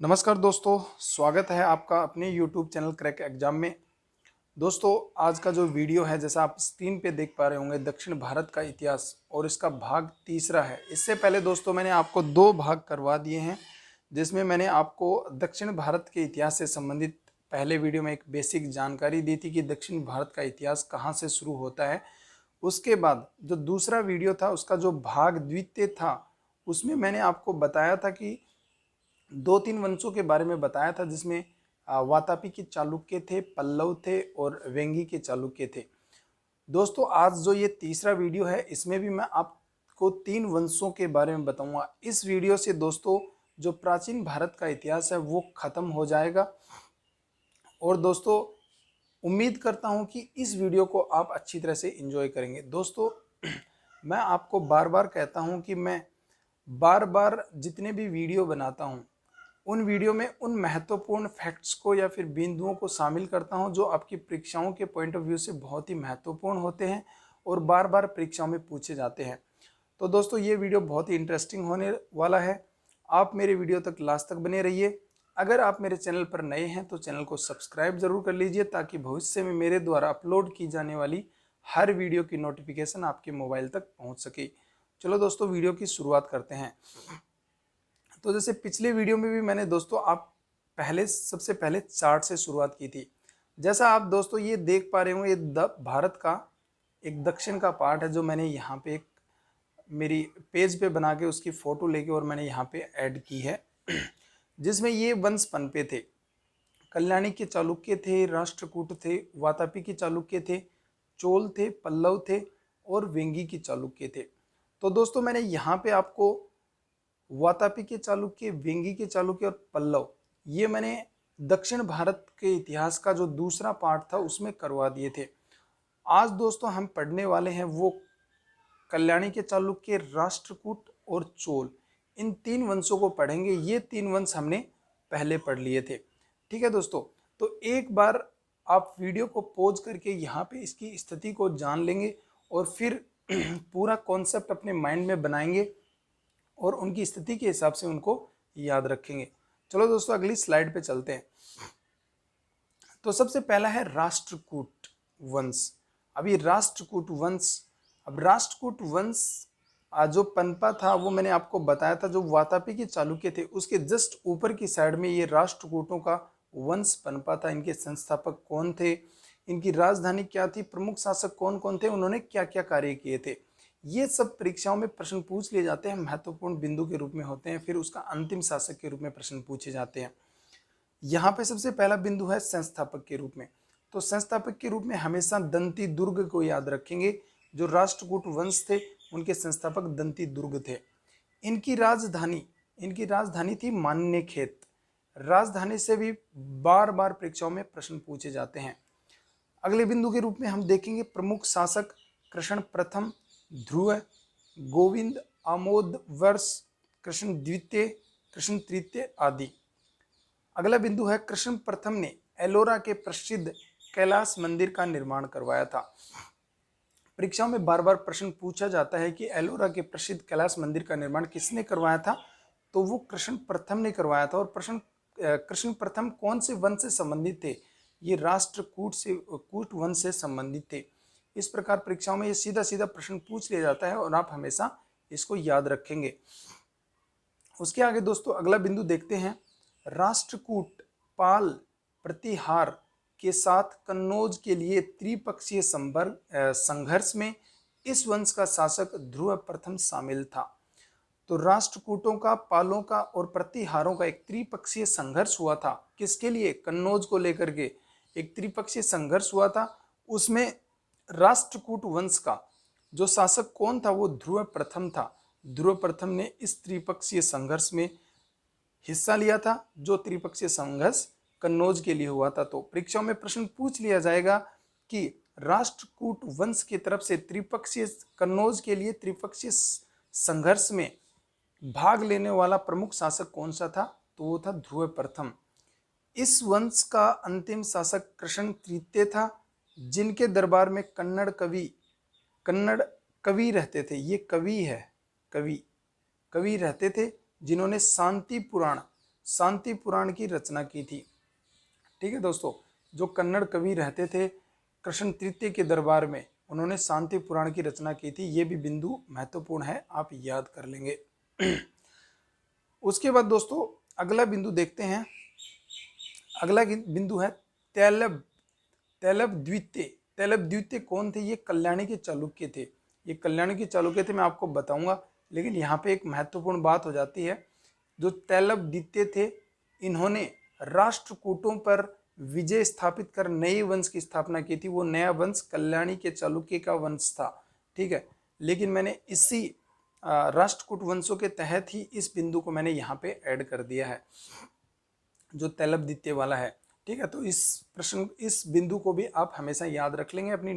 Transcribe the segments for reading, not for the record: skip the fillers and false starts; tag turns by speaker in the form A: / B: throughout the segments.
A: नमस्कार दोस्तों, स्वागत है आपका अपने YouTube चैनल क्रैक एग्जाम में। दोस्तों, आज का जो वीडियो है, जैसा आप स्क्रीन पे देख पा रहे होंगे, दक्षिण भारत का इतिहास और इसका भाग तीसरा है। इससे पहले दोस्तों मैंने आपको दो भाग करवा दिए हैं, जिसमें मैंने आपको दक्षिण भारत के इतिहास से संबंधित पहले वीडियो में एक बेसिक जानकारी दी थी कि दक्षिण भारत का इतिहास कहाँ से शुरू होता है। उसके बाद जो दूसरा वीडियो था, उसका जो भाग द्वितीय था, उसमें मैंने आपको बताया था कि दो तीन वंशों के बारे में बताया था, जिसमें वातापी के चालुक्य थे, पल्लव थे और वेंगी के चालुक्य थे। दोस्तों, आज जो ये तीसरा वीडियो है, इसमें भी मैं आपको तीन वंशों के बारे में बताऊंगा। इस वीडियो से दोस्तों जो प्राचीन भारत का इतिहास है वो खत्म हो जाएगा। और दोस्तों, उम्मीद करता हूं कि इस वीडियो को आप अच्छी तरह से एंजॉय करेंगे। दोस्तों, मैं आपको बार बार कहता हूं कि मैं बार बार जितने भी वीडियो बनाता हूं, उन वीडियो में उन महत्वपूर्ण फैक्ट्स को या फिर बिंदुओं को शामिल करता हूं जो आपकी परीक्षाओं के पॉइंट ऑफ व्यू से बहुत ही महत्वपूर्ण होते हैं और बार बार परीक्षाओं में पूछे जाते हैं। तो दोस्तों, ये वीडियो बहुत ही इंटरेस्टिंग होने वाला है। आप मेरे वीडियो तक लास्ट तक बने रहिए। अगर आप मेरे चैनल पर नए हैं तो चैनल को सब्सक्राइब जरूर कर लीजिए, ताकि भविष्य में मेरे द्वारा अपलोड की जाने वाली हर वीडियो की नोटिफिकेशन आपके मोबाइल तक पहुँच सके। चलो दोस्तों, वीडियो की शुरुआत करते हैं। तो जैसे पिछले वीडियो में भी मैंने दोस्तों सबसे पहले चार्ट से शुरुआत की थी। जैसा आप दोस्तों ये देख पा रहे हो, ये भारत का एक दक्षिण का पार्ट है, जो मैंने यहाँ पे एक मेरी पेज पे बना के उसकी फोटो लेके और मैंने यहाँ पे ऐड की है, जिसमें ये वंश पनपे थे। कल्याणी के चालुक्य थे, राष्ट्रकूट थे, वातापी के चालुक्य थे, चोल थे, पल्लव थे और वेंगी के चालुक्य थे। तो दोस्तों, मैंने यहाँ पे आपको वातापी के चालुक्य, वेंगी के चालुक्य और पल्लव, ये मैंने दक्षिण भारत के इतिहास का जो दूसरा पार्ट था उसमें करवा दिए थे। आज दोस्तों हम पढ़ने वाले हैं वो कल्याणी के चालुक्य, राष्ट्रकूट और चोल, इन तीन वंशों को पढ़ेंगे। ये तीन वंश हमने पहले पढ़ लिए थे। ठीक है दोस्तों, तो एक बार आप वीडियो को पॉज करके यहाँ पे इसकी स्थिति को जान लेंगे और फिर पूरा कॉन्सेप्ट अपने माइंड में बनाएंगे और उनकी स्थिति के हिसाब से उनको याद रखेंगे। चलो दोस्तों, अगली स्लाइड पे चलते हैं। तो सबसे पहला है राष्ट्रकूट वंश। अब राष्ट्रकूट वंश जो पनपा था वो मैंने आपको बताया था, जो वातापी के चालुक्य थे उसके जस्ट ऊपर की साइड में ये राष्ट्रकूटों का वंश पनपा था। इनके संस्थापक कौन थे, इनकी राजधानी क्या थी, प्रमुख शासक कौन कौन थे, उन्होंने क्या क्या कार्य किए थे, ये सब परीक्षाओं में प्रश्न पूछ लिए जाते हैं, महत्वपूर्ण बिंदु के रूप में होते हैं। फिर उसका अंतिम शासक के रूप में प्रश्न पूछे जाते हैं। यहाँ पे सबसे पहला बिंदु है संस्थापक के रूप में। तो संस्थापक के रूप में हमेशा दंती दुर्ग को याद रखेंगे। जो राष्ट्रकूट वंश थे उनके संस्थापक दंती दुर्ग थे। इनकी राजधानी थी मान्यखेत। राजधानी से भी बार बार परीक्षाओं में प्रश्न पूछे जाते हैं। अगले बिंदु के रूप में हम देखेंगे प्रमुख शासक कृष्ण प्रथम, ध्रुव, गोविंद, आमोद वर्ष, कृष्ण द्वितीय, कृष्ण तृतीय आदि। अगला बिंदु है कृष्ण प्रथम ने एलोरा के प्रसिद्ध कैलाश मंदिर का निर्माण करवाया था। परीक्षाओं में बार बार प्रश्न पूछा जाता है कि एलोरा के प्रसिद्ध कैलाश मंदिर का निर्माण किसने करवाया था, तो वो कृष्ण प्रथम ने करवाया था। और कृष्ण प्रथम कौन से वंश से संबंधित थे, ये कूट वंश से संबंधित थे। इस प्रकार परीक्षाओं में ये सीधा सीधा प्रश्न पूछ लिया जाता है और आप हमेशा इसको याद रखेंगे। उसके आगे दोस्तों अगला बिंदु देखते हैं। राष्ट्रकूट पाल प्रतिहार के साथ कन्नौज के लिए त्रिपक्षीय संघर्ष में इस वंश का शासक ध्रुव प्रथम शामिल था। तो राष्ट्रकूटों का, पालों का और प्रतिहारों का एक त्रिपक्षीय संघर्ष हुआ था। किसके लिए? कन्नौज को लेकर के एक त्रिपक्षीय संघर्ष हुआ था। उसमें राष्ट्रकूट वंश का जो शासक कौन था, वो ध्रुव प्रथम था। ध्रुव प्रथम ने इस त्रिपक्षीय संघर्ष में हिस्सा लिया था, जो त्रिपक्षीय संघर्ष कन्नौज के लिए हुआ था। तो परीक्षाओं में प्रश्न पूछ लिया जाएगा कि राष्ट्रकूट वंश की तरफ से कन्नौज के लिए त्रिपक्षीय संघर्ष में भाग लेने वाला प्रमुख शासक कौन सा था, तो वो था ध्रुव प्रथम। इस वंश का अंतिम शासक कृष्ण तृतीय था, जिनके दरबार में कन्नड़ कवि रहते थे। ये कवि रहते थे, जिन्होंने शांति पुराण की रचना की थी। ठीक है दोस्तों, जो कन्नड़ कवि रहते थे कृष्ण तृतीय के दरबार में, उन्होंने शांति पुराण की रचना की थी। ये भी बिंदु महत्वपूर्ण है, आप याद कर लेंगे। उसके बाद दोस्तों अगला बिंदु देखते हैं। अगला बिंदु है तैलब। तैलब द्वितीय। तैलब द्वितीय कौन थे? ये कल्याणी के चालुक्य थे। ये कल्याणी के चालुक्य थे, मैं आपको बताऊंगा। लेकिन यहाँ पे एक महत्वपूर्ण बात हो जाती है। जो तैलब द्वितीय थे, इन्होंने राष्ट्रकूटों पर विजय स्थापित कर नए वंश की स्थापना की थी। वो नया वंश कल्याणी के चालुक्य का वंश था। ठीक है, लेकिन मैंने इसी राष्ट्रकूट वंशों के तहत ही इस बिंदु को मैंने यहाँ पे ऐड कर दिया है, जो तैलब द्वितीय वाला है। ठीक है, तो इस बिंदु को भी आप हमेशा याद रख लेंगे, अपनी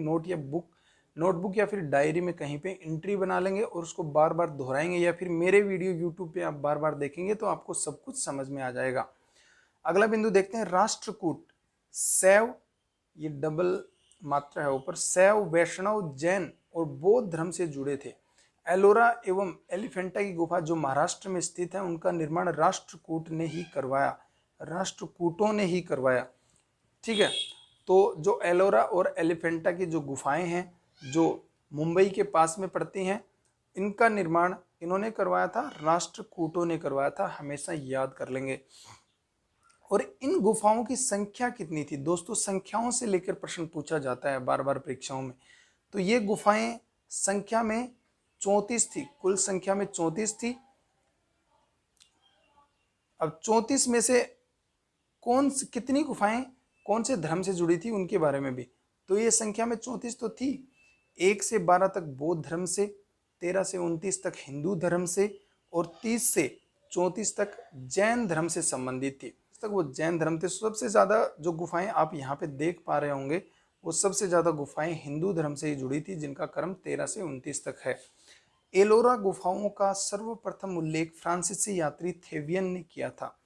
A: नोटबुक या फिर डायरी में कहीं पे एंट्री बना लेंगे और उसको बार बार दोहराएंगे, या फिर मेरे वीडियो यूट्यूब पे आप बार बार देखेंगे तो आपको सब कुछ समझ में आ जाएगा। अगला बिंदु देखते हैं राष्ट्रकूट। शैव, ये डबल मात्रा है ऊपर, शैव, वैष्णव, जैन और बौद्ध धर्म से जुड़े थे। एलोरा एवं एलिफेंटा की गुफा जो महाराष्ट्र में स्थित है, उनका निर्माण राष्ट्रकूट ने ही करवाया, राष्ट्रकूटों ने ही करवाया। ठीक है, तो जो एलोरा और एलिफेंटा की जो गुफाएं हैं, जो मुंबई के पास में पड़ती हैं, इनका निर्माण इन्होंने करवाया था, राष्ट्रकूटों ने करवाया था। हमेशा याद कर लेंगे। और इन गुफाओं की संख्या कितनी थी? दोस्तों संख्याओं से लेकर प्रश्न पूछा जाता है बार बार परीक्षाओं में। तो ये गुफाएं संख्या में 34 थी, कुल संख्या में 34 थी। अब 34 में से कितनी गुफाएं कौन से धर्म से जुड़ी थी उनके बारे में भी, तो ये संख्या में 34 तो थी। 1 से 12 तक बौद्ध धर्म से, 13 से 29 तक हिंदू धर्म से और 30 से 34 तक जैन धर्म से संबंधित थी। तक वो जैन धर्म थे। सबसे ज़्यादा जो गुफाएं आप यहाँ पे देख पा रहे होंगे, वो सबसे ज़्यादा गुफाएं हिंदू धर्म से ही जुड़ी थी, जिनका क्रम 13 से 29 तक है। एलोरा गुफाओं का सर्वप्रथम उल्लेख फ्रांसीसी यात्री थेवियन ने किया था।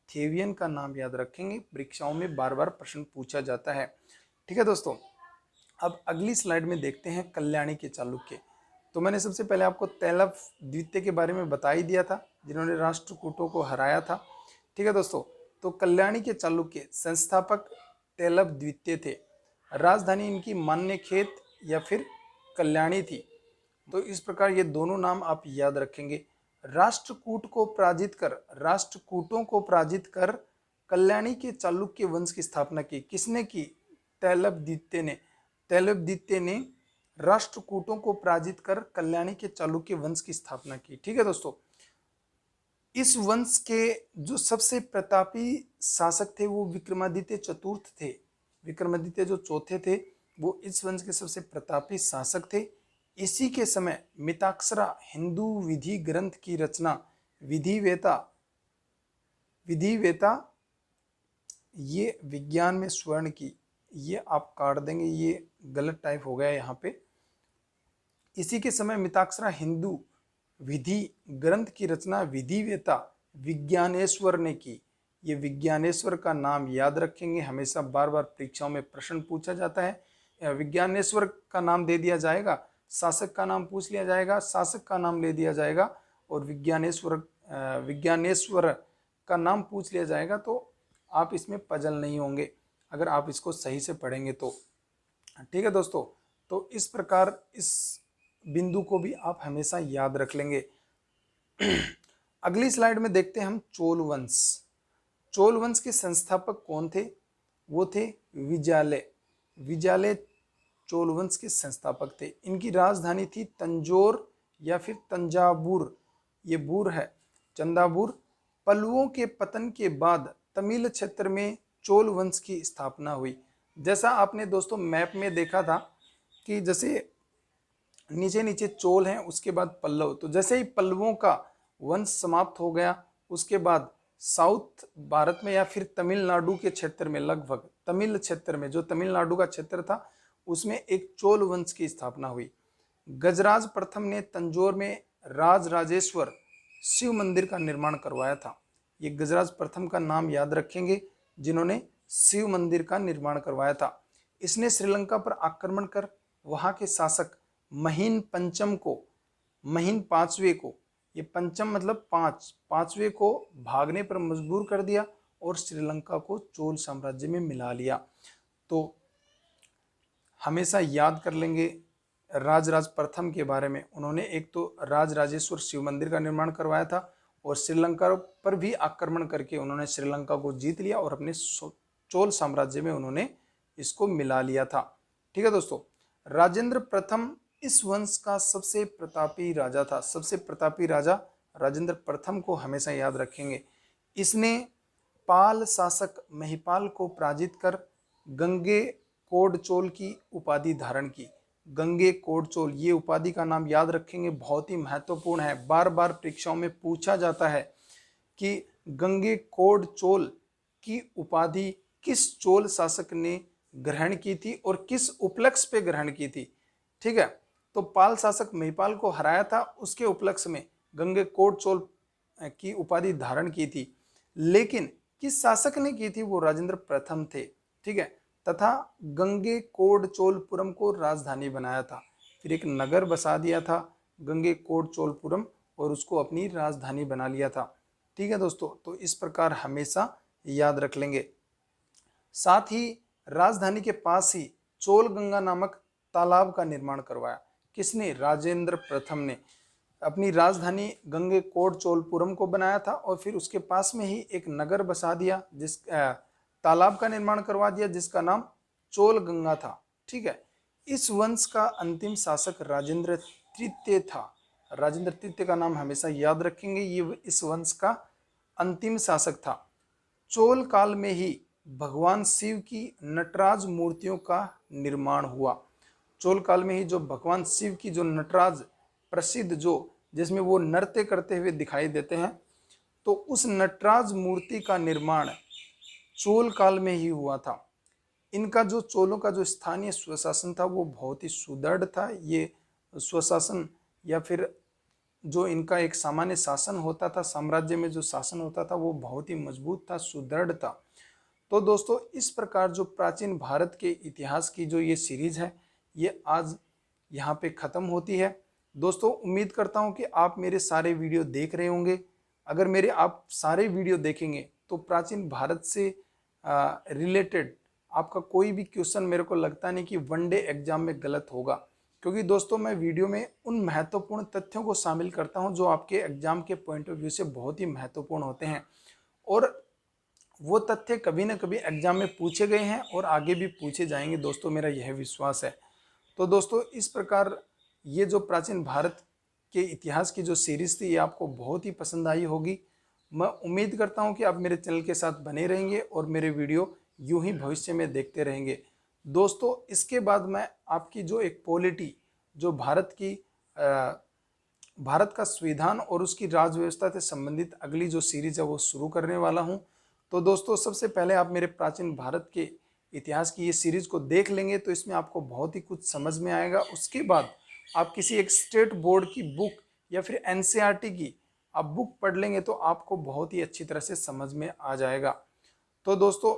A: थेवियन का नाम याद रखेंगे, परीक्षाओं में बार बार प्रश्न पूछा जाता है। ठीक है दोस्तों, अब अगली स्लाइड में देखते हैं कल्याणी के चालुक्य। तो मैंने सबसे पहले आपको तैलब द्वितीय के बारे में बता ही दिया था, जिन्होंने राष्ट्रकूटों को हराया था। ठीक है दोस्तों, तो कल्याणी के चालुक्य संस्थापक तैलब द्वितीय थे। राजधानी इनकी मान्यखेत या फिर कल्याणी थी। तो इस प्रकार ये दोनों नाम आप याद रखेंगे। राष्ट्रकूटों को पराजित कर कल्याणी के चालुक्य वंश की स्थापना की। किसने की? तैलब द्वितीय ने। तैलब द्वितीय ने राष्ट्रकूटों को पराजित कर कल्याणी के चालुक्य वंश की स्थापना की। ठीक है दोस्तों, इस वंश के जो सबसे प्रतापी शासक थे वो विक्रमादित्य चतुर्थ थे। विक्रमादित्य जो चौथे थे वो इस वंश के सबसे प्रतापी शासक थे। इसी के समय मिताक्षरा हिंदू विधि ग्रंथ की रचना, विधिवेता ये विज्ञान में स्वर्ण की, ये आप काट देंगे, ये गलत टाइप हो गया यहाँ पे। इसी के समय मिताक्षरा हिंदू विधि ग्रंथ की रचना विधिवेता विज्ञानेश्वर ने की। ये विज्ञानेश्वर का नाम याद रखेंगे, हमेशा बार बार परीक्षाओं में प्रश्न पूछा जाता है। विज्ञानेश्वर का नाम दे दिया जाएगा, शासक का नाम पूछ लिया जाएगा, शासक का नाम ले दिया जाएगा और विज्ञानेश्वर का नाम पूछ लिया जाएगा। तो आप इसमें पजल नहीं होंगे अगर आप इसको सही से पढ़ेंगे तो। ठीक है दोस्तों, तो इस प्रकार इस बिंदु को भी आप हमेशा याद रख लेंगे। अगली स्लाइड में देखते हैं हम चोल वंश। चोल वंश के संस्थापक कौन थे? वो थे विजाले चोल वंश के संस्थापक थे। इनकी राजधानी थी तंजोर या फिर तंजावुर, ये बूर है, चंदाबुर। पल्लवों के पतन के बाद तमिल क्षेत्र में चोल वंश की स्थापना हुई। जैसा आपने दोस्तों मैप में देखा था कि जैसे नीचे नीचे चोल हैं, उसके बाद पल्लव, तो जैसे ही पल्लवों का वंश समाप्त हो गया, उसके बाद साउथ भारत में या फिर तमिलनाडु के क्षेत्र में, लगभग तमिल क्षेत्र में, जो तमिलनाडु का क्षेत्र था, उसमें एक चोल वंश की स्थापना हुई। गजराज प्रथम ने तंजौर में राजराजेश्वर शिव मंदिर का निर्माण करवाया था। ये गजराज प्रथम का नाम याद रखेंगे, जिन्होंने शिव मंदिर का निर्माण करवाया था। इसने श्रीलंका पर आक्रमण कर वहां के शासक महीन पंचम को, महीन पांचवे को ये पंचम मतलब पांचवें को भागने पर मजबूर कर दिया और श्रीलंका को चोल साम्राज्य में मिला लिया। तो हमेशा याद कर लेंगे राजराज प्रथम के बारे में। उन्होंने एक तो राजराजेश्वर शिव मंदिर का निर्माण करवाया था और श्रीलंका पर भी आक्रमण करके उन्होंने श्रीलंका को जीत लिया और अपने चोल साम्राज्य में उन्होंने इसको मिला लिया था। ठीक है दोस्तों, राजेंद्र प्रथम इस वंश का सबसे प्रतापी राजा था। सबसे प्रतापी राजा राजेंद्र प्रथम को हमेशा याद रखेंगे। इसने पाल शासक महिपाल को पराजित कर गंगे कोडचोल की उपाधि धारण की। गंगे कोडचोल, ये उपाधि का नाम याद रखेंगे, बहुत ही महत्वपूर्ण है। बार बार परीक्षाओं में पूछा जाता है कि गंगे कोडचोल की उपाधि किस चोल शासक ने ग्रहण की थी और किस उपलक्ष्य पे ग्रहण की थी। ठीक है, तो पाल शासक महिपाल को हराया था, उसके उपलक्ष्य में गंगे कोडचोल की उपाधि धारण की थी। लेकिन किस शासक ने की थी, वो राजेंद्र प्रथम थे। ठीक है, तथा गंगे कोडचोलपुरम को राजधानी बनाया था। फिर एक नगर बसा दिया था गंगे कोडचोलपुरम और उसको अपनी राजधानी बना लिया था। ठीक है दोस्तों, तो इस प्रकार हमेशा याद रख लेंगे। साथ ही राजधानी के पास ही चोल गंगा नामक तालाब का निर्माण करवाया। किसने? राजेंद्र प्रथम ने। अपनी राजधानी गंगे कोडचोलपुरम को बनाया था और फिर उसके पास में ही एक नगर बसा दिया, जिस तालाब का निर्माण करवा दिया जिसका नाम चोल गंगा था। ठीक है, इस वंश का अंतिम शासक राजेंद्र तृतीय था। राजेंद्र तृतीय का नाम हमेशा याद रखेंगे, ये इस वंश का अंतिम शासक था। चोल काल में ही भगवान शिव की नटराज मूर्तियों का निर्माण हुआ। चोल काल में ही जो भगवान शिव की जो नटराज प्रसिद्ध, जो जिसमें वो नृत्य करते हुए दिखाई देते हैं, तो उस नटराज मूर्ति का निर्माण चोल काल में ही हुआ था। इनका जो चोलों का जो स्थानीय स्वशासन था वो बहुत ही सुदृढ़ था। ये स्वशासन या फिर जो इनका एक सामान्य शासन होता था, साम्राज्य में जो शासन होता था, वो बहुत ही मजबूत था, सुदृढ़ था। तो दोस्तों, इस प्रकार जो प्राचीन भारत के इतिहास की जो ये सीरीज है, ये आज यहाँ पे ख़त्म होती है। दोस्तों, उम्मीद करता हूँ कि आप मेरे सारे वीडियो देख रहे होंगे। अगर मेरे आप सारे वीडियो देखेंगे तो प्राचीन भारत से रिलेटेड आपका कोई भी क्वेश्चन मेरे को लगता नहीं कि वनडे एग्जाम में गलत होगा, क्योंकि दोस्तों मैं वीडियो में उन महत्वपूर्ण तथ्यों को शामिल करता हूं जो आपके एग्जाम के पॉइंट ऑफ व्यू से बहुत ही महत्वपूर्ण होते हैं और वो तथ्य कभी ना कभी एग्जाम में पूछे गए हैं और आगे भी पूछे जाएंगे। दोस्तों, मेरा यह विश्वास है। तो दोस्तों, इस प्रकार ये जो प्राचीन भारत के इतिहास की जो सीरीज़ थी, ये आपको बहुत ही पसंद आई होगी। मैं उम्मीद करता हूं कि आप मेरे चैनल के साथ बने रहेंगे और मेरे वीडियो यूं ही भविष्य में देखते रहेंगे। दोस्तों, इसके बाद मैं आपकी जो एक पॉलिटी, जो भारत का संविधान और उसकी राज व्यवस्था से संबंधित अगली जो सीरीज है वो शुरू करने वाला हूं। तो दोस्तों, सबसे पहले आप मेरे प्राचीन भारत के इतिहास की ये सीरीज को देख लेंगे तो इसमें आपको बहुत ही कुछ समझ में आएगा। उसके बाद आप किसी एक स्टेट बोर्ड की बुक या फिर एनसीईआरटी की आप बुक पढ़ लेंगे तो आपको बहुत ही अच्छी तरह से समझ में आ जाएगा। तो दोस्तों,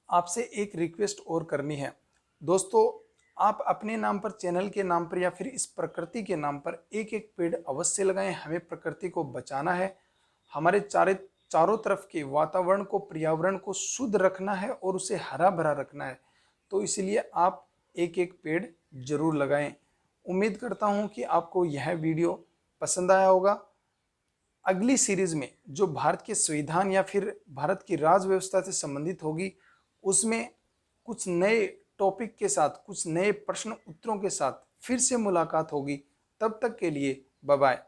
A: आपसे एक रिक्वेस्ट और करनी है। दोस्तों, आप अपने नाम पर, चैनल के नाम पर या फिर इस प्रकृति के नाम पर एक एक पेड़ अवश्य लगाएं। हमें प्रकृति को बचाना है, हमारे चारों तरफ के वातावरण को, पर्यावरण को शुद्ध रखना है और उसे हरा भरा रखना है। तो इसलिए आप एक एक पेड़ जरूर लगाएं। उम्मीद करता हूं कि आपको यह वीडियो पसंद आया होगा। अगली सीरीज में जो भारत के संविधान या फिर भारत की राज व्यवस्था से संबंधित होगी, उसमें कुछ नए टॉपिक के साथ, कुछ नए प्रश्न उत्तरों के साथ फिर से मुलाकात होगी। तब तक के लिए बाय बाय।